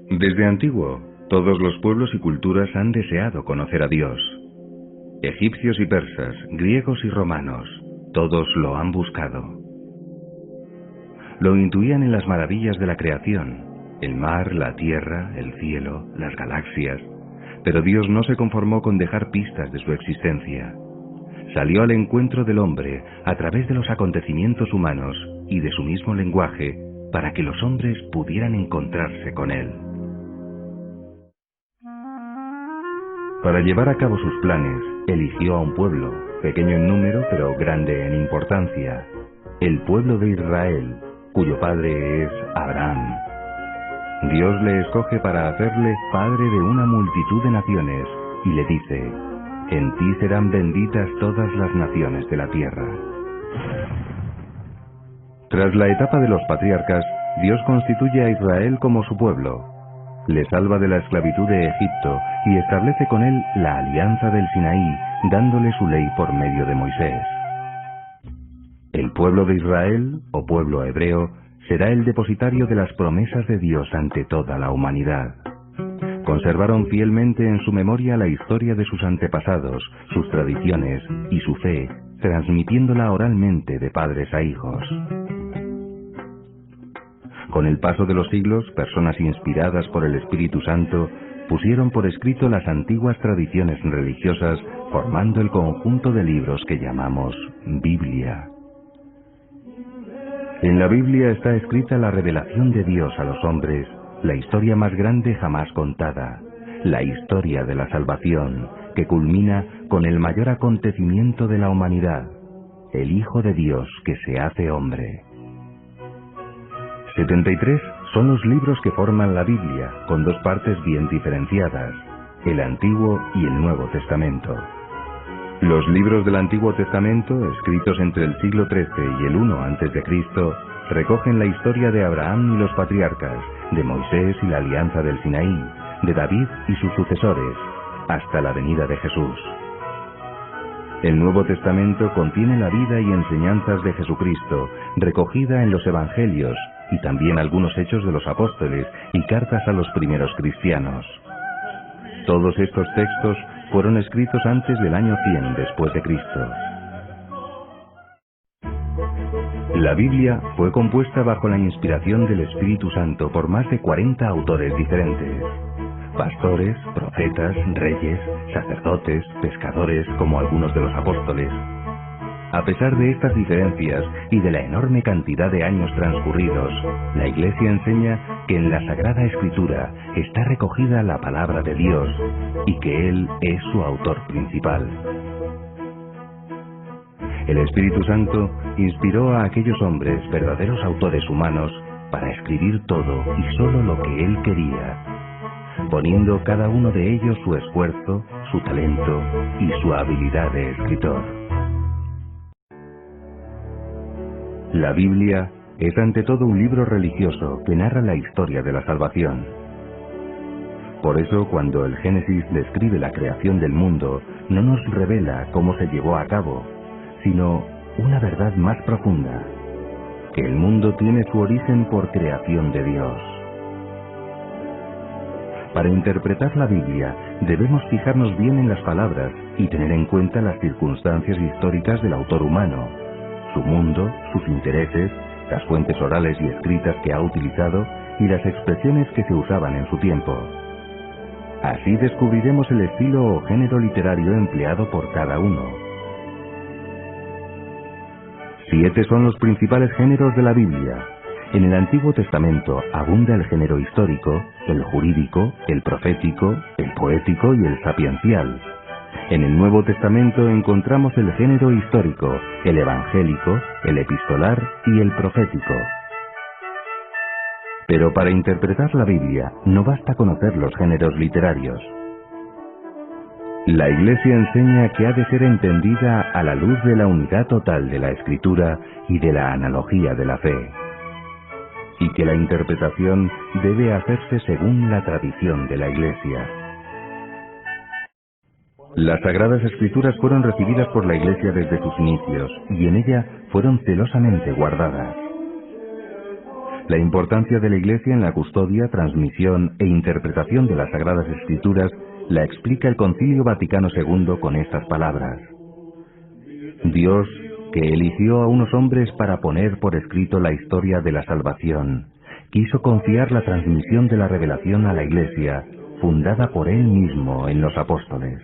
Desde antiguo, todos los pueblos y culturas han deseado conocer a Dios. Egipcios y persas, griegos y romanos, todos lo han buscado. Lo intuían en las maravillas de la creación, el mar, la tierra, el cielo, las galaxias, pero Dios no se conformó con dejar pistas de su existencia. Salió al encuentro del hombre a través de los acontecimientos humanos y de su mismo lenguaje para que los hombres pudieran encontrarse con él. Para llevar a cabo sus planes, eligió a un pueblo, pequeño en número pero grande en importancia, el pueblo de Israel, cuyo padre es Abraham. Dios le escoge para hacerle padre de una multitud de naciones y le dice: en ti serán benditas todas las naciones de la tierra. Tras la etapa de los patriarcas, Dios constituye a Israel como su pueblo. Le salva de la esclavitud de Egipto y establece con él la alianza del Sinaí, dándole su ley por medio de Moisés. El pueblo de Israel, o pueblo hebreo, será el depositario de las promesas de Dios ante toda la humanidad. Conservaron fielmente en su memoria la historia de sus antepasados, sus tradiciones y su fe, transmitiéndola oralmente de padres a hijos. Con el paso de los siglos, personas inspiradas por el Espíritu Santo pusieron por escrito las antiguas tradiciones religiosas, formando el conjunto de libros que llamamos Biblia. En la Biblia está escrita la revelación de Dios a los hombres, la historia más grande jamás contada, la historia de la salvación, que culmina con el mayor acontecimiento de la humanidad, el Hijo de Dios que se hace hombre. 73 son los libros que forman la Biblia, con dos partes bien diferenciadas, el Antiguo y el Nuevo Testamento. Los libros del Antiguo Testamento, escritos entre el siglo XIII y el I a.C., recogen la historia de Abraham y los patriarcas, de Moisés y la alianza del Sinaí, de David y sus sucesores, hasta la venida de Jesús. El Nuevo Testamento contiene la vida y enseñanzas de Jesucristo, recogida en los Evangelios, y también algunos hechos de los apóstoles y cartas a los primeros cristianos. Todos estos textos fueron escritos antes del año 100 después de Cristo. La Biblia fue compuesta bajo la inspiración del Espíritu Santo por más de 40 autores diferentes. Pastores, profetas, reyes, sacerdotes, pescadores, como algunos de los apóstoles. A pesar de estas diferencias y de la enorme cantidad de años transcurridos, la Iglesia enseña que en la Sagrada Escritura está recogida la palabra de Dios y que Él es su autor principal. El Espíritu Santo inspiró a aquellos hombres, verdaderos autores humanos, para escribir todo y solo lo que Él quería, poniendo cada uno de ellos su esfuerzo, su talento y su habilidad de escritor. La Biblia es ante todo un libro religioso que narra la historia de la salvación. Por eso, cuando el Génesis describe la creación del mundo, no nos revela cómo se llevó a cabo, sino una verdad más profunda, que el mundo tiene su origen por creación de Dios. Para interpretar la Biblia, debemos fijarnos bien en las palabras y tener en cuenta las circunstancias históricas del autor humano, su mundo, sus intereses, las fuentes orales y escritas que ha utilizado y las expresiones que se usaban en su tiempo. Así descubriremos el estilo o género literario empleado por cada uno. 7 son los principales géneros de la Biblia. En el Antiguo Testamento abunda el género histórico, el jurídico, el profético, el poético y el sapiencial. En el Nuevo Testamento encontramos el género histórico, el evangélico, el epistolar y el profético. Pero para interpretar la Biblia no basta conocer los géneros literarios. La Iglesia enseña que ha de ser entendida a la luz de la unidad total de la Escritura y de la analogía de la fe, y que la interpretación debe hacerse según la tradición de la Iglesia. Las Sagradas Escrituras fueron recibidas por la Iglesia desde sus inicios, y en ella fueron celosamente guardadas. La importancia de la Iglesia en la custodia, transmisión e interpretación de las Sagradas Escrituras la explica el Concilio Vaticano II con estas palabras. Dios, que eligió a unos hombres para poner por escrito la historia de la salvación, quiso confiar la transmisión de la revelación a la Iglesia, fundada por Él mismo en los apóstoles.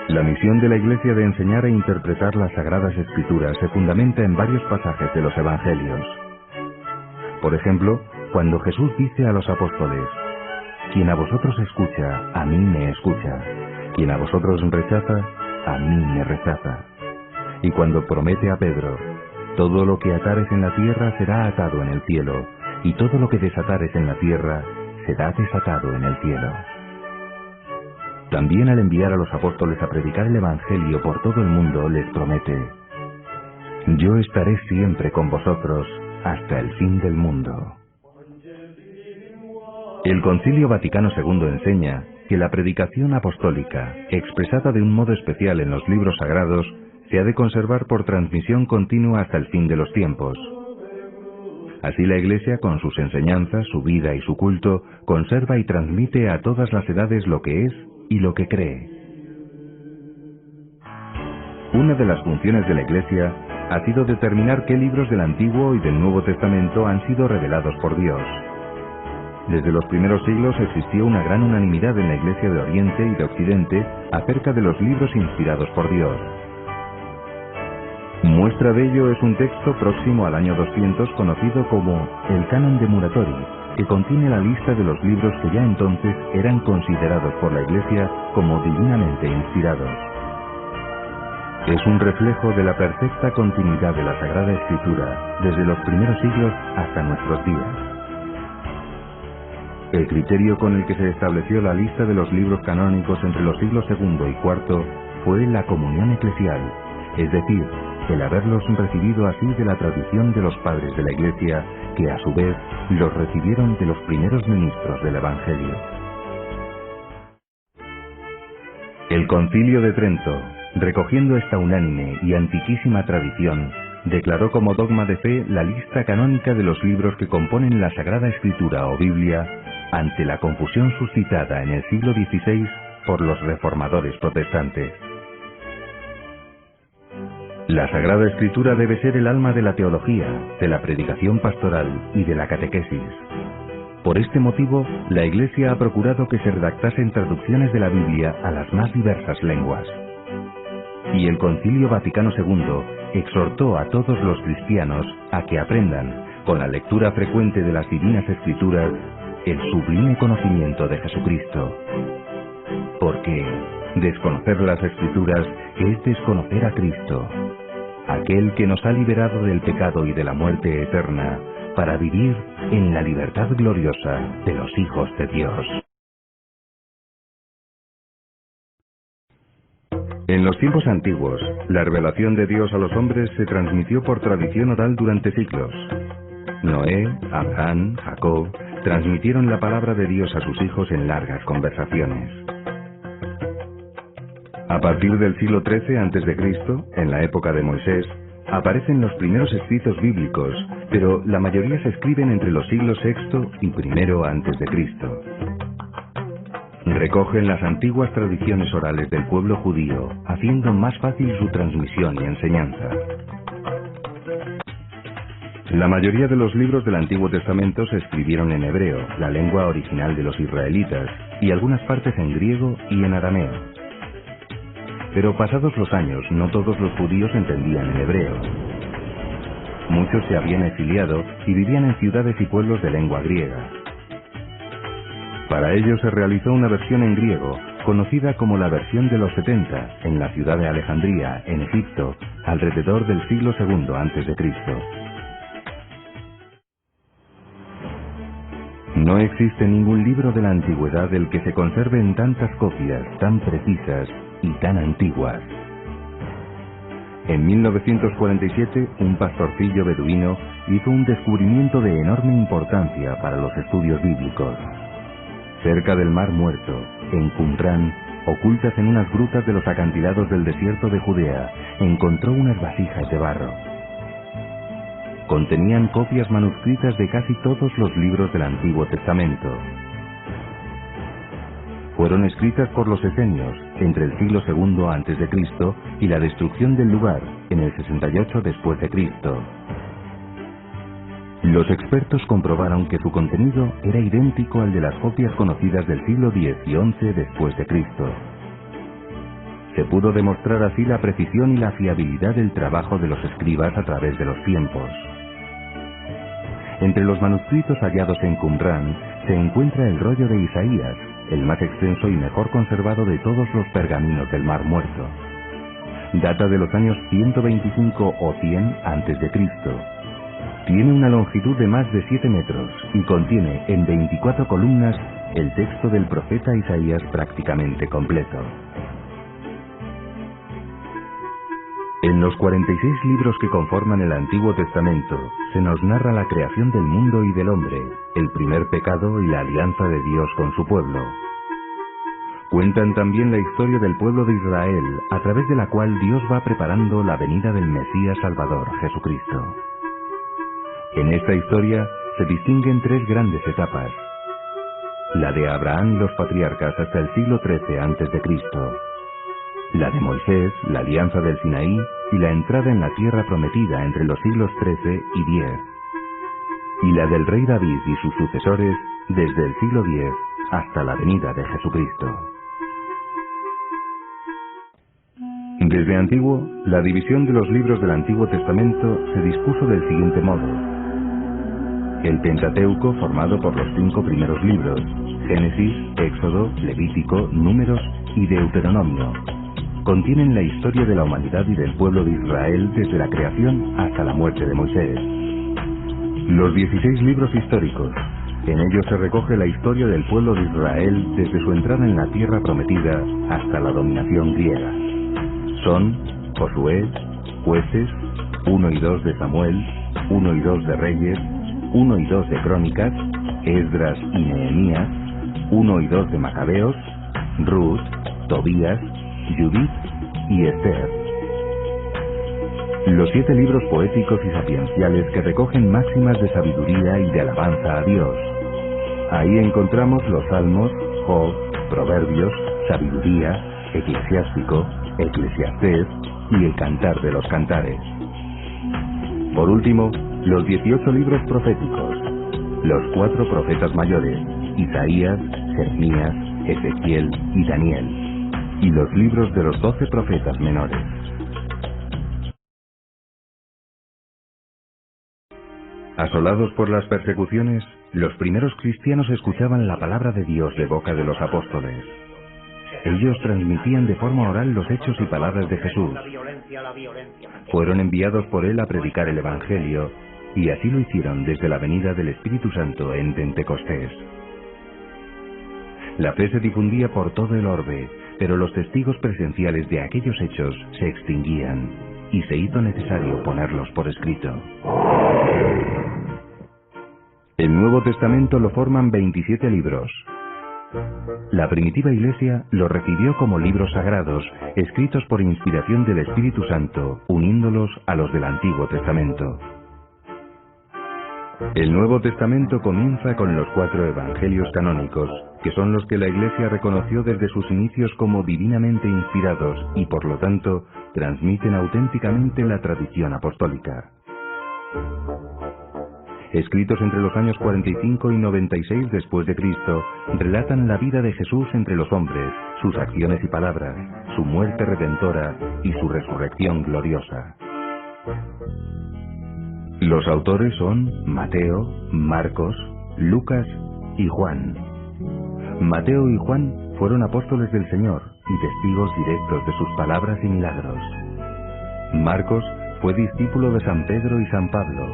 La misión de la Iglesia de enseñar e interpretar las Sagradas Escrituras se fundamenta en varios pasajes de los Evangelios. Por ejemplo, cuando Jesús dice a los apóstoles: «Quien a vosotros escucha, a mí me escucha. Quien a vosotros rechaza, a mí me rechaza». Y cuando promete a Pedro: «Todo lo que atares en la tierra será atado en el cielo, y todo lo que desatares en la tierra será desatado en el cielo». También al enviar a los apóstoles a predicar el Evangelio por todo el mundo, les promete: «Yo estaré siempre con vosotros hasta el fin del mundo». El Concilio Vaticano II enseña que la predicación apostólica, expresada de un modo especial en los libros sagrados, se ha de conservar por transmisión continua hasta el fin de los tiempos. Así la Iglesia, con sus enseñanzas, su vida y su culto, conserva y transmite a todas las edades lo que es y lo que cree. Una de las funciones de la Iglesia ha sido determinar qué libros del Antiguo y del Nuevo Testamento han sido revelados por Dios. Desde los primeros siglos existió una gran unanimidad en la Iglesia de Oriente y de Occidente acerca de los libros inspirados por Dios. Muestra de ello es un texto próximo al año 200 conocido como el Canon de Muratori, que contiene la lista de los libros que ya entonces eran considerados por la Iglesia como divinamente inspirados. Es un reflejo de la perfecta continuidad de la Sagrada Escritura desde los primeros siglos hasta nuestros días. El criterio con el que se estableció la lista de los libros canónicos entre los siglos II y IV fue la comunión eclesial, es decir, el haberlos recibido así de la tradición de los padres de la Iglesia, que a su vez los recibieron de los primeros ministros del Evangelio. El Concilio de Trento, recogiendo esta unánime y antiquísima tradición, declaró como dogma de fe la lista canónica de los libros que componen la Sagrada Escritura o Biblia, ante la confusión suscitada en el siglo XVI por los reformadores protestantes. La Sagrada Escritura debe ser el alma de la teología, de la predicación pastoral y de la catequesis. Por este motivo, la Iglesia ha procurado que se redactasen traducciones de la Biblia a las más diversas lenguas. Y el Concilio Vaticano II exhortó a todos los cristianos a que aprendan, con la lectura frecuente de las Divinas Escrituras, el sublime conocimiento de Jesucristo. Porque desconocer las Escrituras es desconocer a Cristo, aquel que nos ha liberado del pecado y de la muerte eterna, para vivir en la libertad gloriosa de los hijos de Dios. En los tiempos antiguos, la revelación de Dios a los hombres se transmitió por tradición oral durante siglos. Noé, Abraham, Jacob, transmitieron la palabra de Dios a sus hijos en largas conversaciones. A partir del siglo XIII a.C., en la época de Moisés, aparecen los primeros escritos bíblicos, pero la mayoría se escriben entre los siglos VI y I a.C. Recogen las antiguas tradiciones orales del pueblo judío, haciendo más fácil su transmisión y enseñanza. La mayoría de los libros del Antiguo Testamento se escribieron en hebreo, la lengua original de los israelitas, y algunas partes en griego y en arameo. Pero pasados los años, no todos los judíos entendían el hebreo. Muchos se habían exiliado y vivían en ciudades y pueblos de lengua griega. Para ello se realizó una versión en griego, conocida como la versión de los 70, en la ciudad de Alejandría, en Egipto, alrededor del siglo II a.C. No existe ningún libro de la antigüedad del que se conserven tantas copias tan precisas y tan antiguas. En 1947, un pastorcillo beduino hizo un descubrimiento de enorme importancia para los estudios bíblicos. Cerca del Mar Muerto, en Qumrán, ocultas en unas grutas de los acantilados del desierto de Judea, encontró unas vasijas de barro. Contenían copias manuscritas de casi todos los libros del Antiguo Testamento. Fueron escritas por los esenios entre el siglo II a.C. y la destrucción del lugar en el 68 después de Cristo. Los expertos comprobaron que su contenido era idéntico al de las copias conocidas del siglo X y XI después de Cristo. Se pudo demostrar así la precisión y la fiabilidad del trabajo de los escribas a través de los tiempos. Entre los manuscritos hallados en Qumrán se encuentra el rollo de Isaías, el más extenso y mejor conservado de todos los pergaminos del Mar Muerto. Data de los años 125 o 100 a.C. Tiene una longitud de más de 7 metros y contiene en 24 columnas el texto del profeta Isaías prácticamente completo. En los 46 libros que conforman el Antiguo Testamento se nos narra la creación del mundo y del hombre, el primer pecado y la alianza de Dios con su pueblo. Cuentan también la historia del pueblo de Israel, a través de la cual Dios va preparando la venida del Mesías Salvador, Jesucristo. En esta historia se distinguen 3 grandes etapas. La de Abraham y los patriarcas hasta el siglo XIII a.C., la de Moisés, la alianza del Sinaí y la entrada en la tierra prometida entre los siglos XIII y X, y la del rey David y sus sucesores desde el siglo X hasta la venida de Jesucristo. Desde antiguo, la división de los libros del Antiguo Testamento se dispuso del siguiente modo. El Pentateuco, formado por los 5 primeros libros, Génesis, Éxodo, Levítico, Números y Deuteronomio, contienen la historia de la humanidad y del pueblo de Israel desde la creación hasta la muerte de Moisés. Los 16 libros históricos, en ellos se recoge la historia del pueblo de Israel desde su entrada en la tierra prometida hasta la dominación griega. Son Josué, Jueces, 1 y 2 de Samuel, 1 y 2 de Reyes, 1 y 2 de Crónicas, Esdras y Nehemías, 1 y 2 de Macabeos, Ruth, Tobías, Judith y Esther. Los 7 libros poéticos y sapienciales que recogen máximas de sabiduría y de alabanza a Dios. Ahí encontramos los Salmos, Job, Proverbios, Sabiduría, Eclesiástico, Eclesiastés y el Cantar de los Cantares. Por último, los 18 libros proféticos, los 4 profetas mayores, Isaías, Jeremías, Ezequiel y Daniel, y los libros de los 12 profetas menores. Asolados por las persecuciones, los primeros cristianos escuchaban la palabra de Dios de boca de los apóstoles. Ellos transmitían de forma oral los hechos y palabras de Jesús. Fueron enviados por él a predicar el Evangelio, y así lo hicieron desde la venida del Espíritu Santo en Pentecostés. La fe se difundía por todo el orbe, pero los testigos presenciales de aquellos hechos se extinguían, y se hizo necesario ponerlos por escrito. El Nuevo Testamento lo forman 27 libros. La primitiva Iglesia los recibió como libros sagrados, escritos por inspiración del Espíritu Santo, uniéndolos a los del Antiguo Testamento. El Nuevo Testamento comienza con los 4 evangelios canónicos, que son los que la Iglesia reconoció desde sus inicios como divinamente inspirados y por lo tanto transmiten auténticamente la tradición apostólica. Escritos entre los años 45 y 96 después de Cristo, relatan la vida de Jesús entre los hombres, sus acciones y palabras, su muerte redentora y su resurrección gloriosa. Los autores son Mateo, Marcos, Lucas y Juan. Mateo y Juan fueron apóstoles del Señor y testigos directos de sus palabras y milagros. Marcos fue discípulo de San Pedro y San Pablo.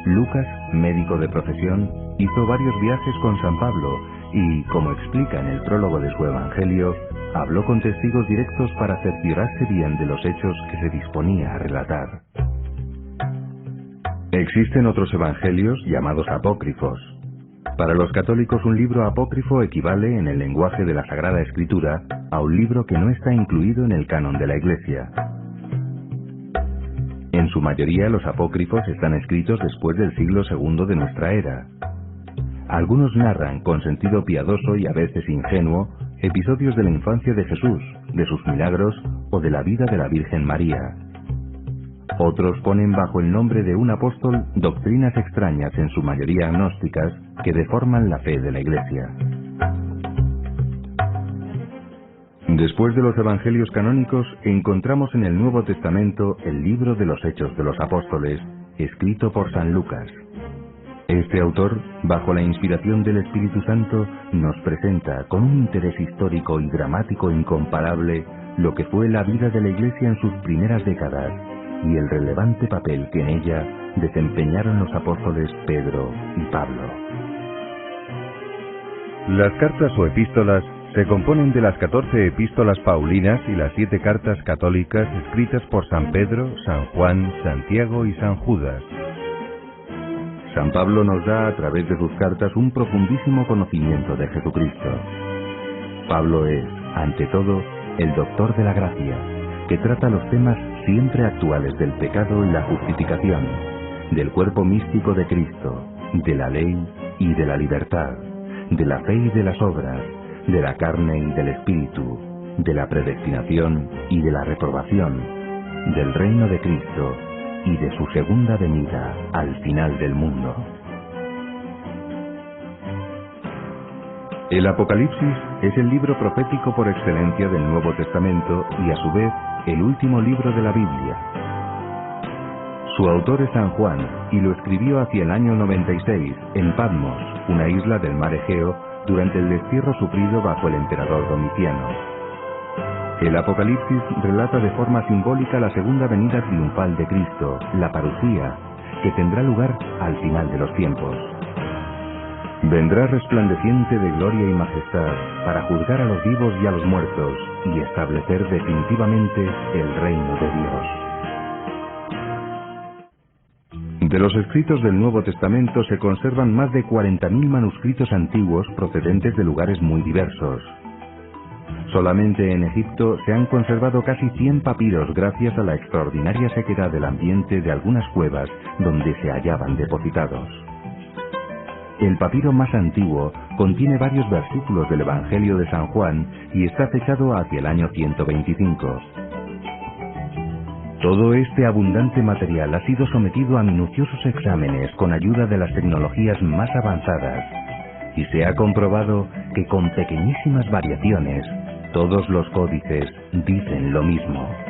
Lucas, médico de profesión, hizo varios viajes con San Pablo y, como explica en el prólogo de su Evangelio, habló con testigos directos para cerciorarse bien de los hechos que se disponía a relatar. Existen otros evangelios llamados apócrifos. Para los católicos, un libro apócrifo equivale, en el lenguaje de la Sagrada Escritura, a un libro que no está incluido en el canon de la Iglesia. En su mayoría los apócrifos están escritos después del siglo II de nuestra era. Algunos narran, con sentido piadoso y a veces ingenuo, episodios de la infancia de Jesús, de sus milagros o de la vida de la Virgen María. Otros ponen bajo el nombre de un apóstol doctrinas extrañas, en su mayoría gnósticas, que deforman la fe de la Iglesia. Después de los evangelios canónicos, encontramos en el Nuevo Testamento el libro de los Hechos de los Apóstoles, escrito por San Lucas. Este autor, bajo la inspiración del Espíritu Santo, nos presenta con un interés histórico y dramático incomparable lo que fue la vida de la Iglesia en sus primeras décadas y el relevante papel que en ella desempeñaron los apóstoles Pedro y Pablo. Las cartas o epístolas se componen de las 14 epístolas paulinas y las 7 cartas católicas escritas por San Pedro, San Juan, Santiago y San Judas. San Pablo nos da a través de sus cartas un profundísimo conocimiento de Jesucristo. Pablo es, ante todo, el doctor de la gracia, que trata los temas siempre actuales del pecado y la justificación, del cuerpo místico de Cristo, de la ley y de la libertad, de la fe y de las obras, de la carne y del espíritu, de la predestinación y de la reprobación, del reino de Cristo y de su segunda venida al final del mundo. El Apocalipsis es el libro profético por excelencia del Nuevo Testamento y a su vez el último libro de la Biblia. Su autor es San Juan y lo escribió hacia el año 96 en Patmos, una isla del mar Egeo, durante el destierro sufrido bajo el emperador Domiciano. El Apocalipsis relata de forma simbólica la segunda venida triunfal de Cristo, la parusía, que tendrá lugar al final de los tiempos. Vendrá resplandeciente de gloria y majestad para juzgar a los vivos y a los muertos y establecer definitivamente el reino de Dios. De los escritos del Nuevo Testamento se conservan más de 40.000 manuscritos antiguos procedentes de lugares muy diversos. Solamente en Egipto se han conservado casi 100 papiros gracias a la extraordinaria sequedad del ambiente de algunas cuevas donde se hallaban depositados. El papiro más antiguo contiene varios versículos del Evangelio de San Juan y está fechado hacia el año 125. Todo este abundante material ha sido sometido a minuciosos exámenes con ayuda de las tecnologías más avanzadas y se ha comprobado que con pequeñísimas variaciones todos los códices dicen lo mismo.